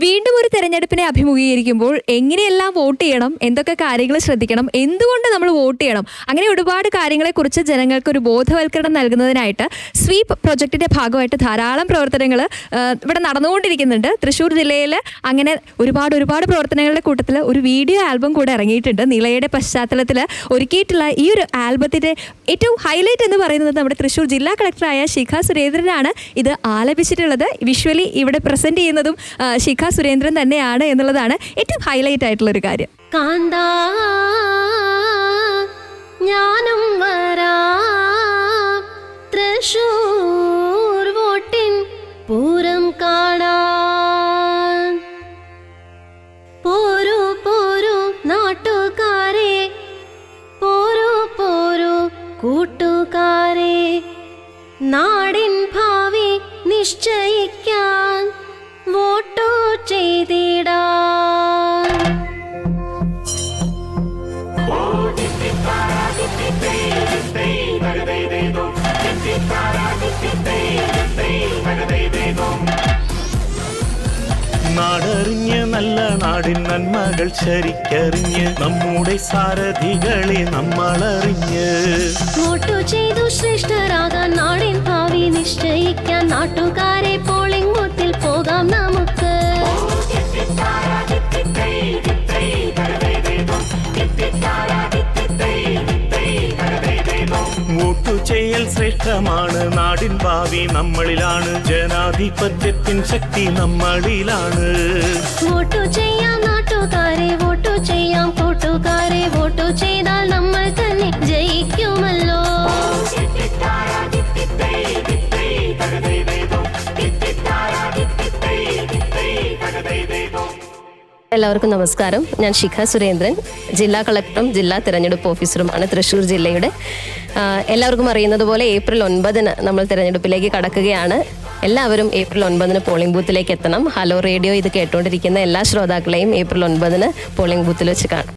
വീണ്ടും ഒരു തെരഞ്ഞെടുപ്പിനെ അഭിമുഖീകരിക്കുമ്പോൾ എങ്ങനെയെല്ലാം വോട്ട് ചെയ്യണം, എന്തൊക്കെ കാര്യങ്ങൾ ശ്രദ്ധിക്കണം, എന്തുകൊണ്ട് നമ്മൾ വോട്ട് ചെയ്യണം, അങ്ങനെ ഒരുപാട് കാര്യങ്ങളെക്കുറിച്ച് ജനങ്ങൾക്ക് ഒരു ബോധവൽക്കരണം നൽകുന്നതിനായിട്ട് സ്വീപ് പ്രൊജക്ടിന്റെ ഭാഗമായിട്ട് ധാരാളം പ്രവർത്തനങ്ങൾ ഇവിടെ നടന്നുകൊണ്ടിരിക്കുന്നുണ്ട്. തൃശ്ശൂർ ജില്ലയിൽ അങ്ങനെ ഒരുപാട് പ്രവർത്തനങ്ങളുടെ കൂട്ടത്തിൽ ഒരു വീഡിയോ ആൽബം കൂടെ ഇറങ്ങിയിട്ടുണ്ട്. നിളയുടെ പശ്ചാത്തലത്തിൽ ഒരുക്കിയിട്ടുള്ള ഈ ഒരു ആൽബത്തിന്റെ ഏറ്റവും ഹൈലൈറ്റ് എന്ന് പറയുന്നത് നമ്മുടെ തൃശ്ശൂർ ജില്ലാ കളക്ടറായ ശിഖ സുരേന്ദ്രനാണ് ഇത് ആലപിച്ചിട്ടുള്ളത്. വിഷ്വലി ഇവിടെ പ്രസന്റ് ചെയ്യുന്നതും ശിഖ സുരേന്ദ്രൻ തന്നെയാണ് എന്നുള്ളതാണ് ഏറ്റവും ഹൈലൈറ്റ് ആയിട്ടുള്ള ഒരു കാര്യം. കാന്താ ഞാനും വരാം തൃശ്ശൂർ വോട്ടിൻ പൂരം കാണാൻ. പോരൂ പോരൂ നാട്ടുകാരെ, പോരൂ പോരൂ കൂട്ടുകാരെ, നാടിൻ ഭാവി നിശ്ചയിക്കാൻ വോട്ടു ചെയ്തിടാൻ. നാടറിഞ്ഞ് നല്ല നാടിൻ നന്മകൾ ശരിക്കറിഞ്ഞ് നമ്മുടെ സാരഥികളെ നമ്മളറിഞ്ഞ് വോട്ടു ചെയ്തു ശ്രേഷ്ഠരാകാൻ, നാടിൻ ഭാവി നിശ്ചയിക്കാൻ നാട്ടുകാരെ പോളിംഗ് ബൂത്തിൽ പോകാം നമുക്ക്. വോട്ടു ചെയ്യൽ ശ്രേഷ്ഠമാണ്, നാടിൻ ഭാവി നമ്മളിലാണ്, ജനാധിപത്യത്തിൻ ശക്തി നമ്മളിലാണ്. വോട്ടു ചെയ്യാം നാട്ടുകാരെ, വോട്ടു ചെയ്യാം കൂട്ടുകാരെ, വോട്ടു ചെയ്താൽ നമ്മൾ തന്നെ ജയിക്കുമല്ലോ. എല്ലാവർക്കും നമസ്കാരം. ഞാൻ ശിഖ സുരേന്ദ്രൻ, ജില്ലാ കളക്ടറും ജില്ലാ തിരഞ്ഞെടുപ്പ് ഓഫീസറുമാണ് തൃശ്ശൂർ ജില്ലയുടെ. എല്ലാവർക്കും അറിയുന്നത് പോലെ ഏപ്രിൽ 9 നമ്മൾ തിരഞ്ഞെടുപ്പിലേക്ക് കടക്കുകയാണ്. എല്ലാവരും ഏപ്രിൽ 9 പോളിംഗ് ബൂത്തിലേക്ക് എത്തണം. ഹലോ റേഡിയോ ഇത് കേട്ടുകൊണ്ടിരിക്കുന്ന എല്ലാ ശ്രോതാക്കളെയും ഏപ്രിൽ 9 പോളിംഗ് ബൂത്തിൽ വെച്ച് കാണാം.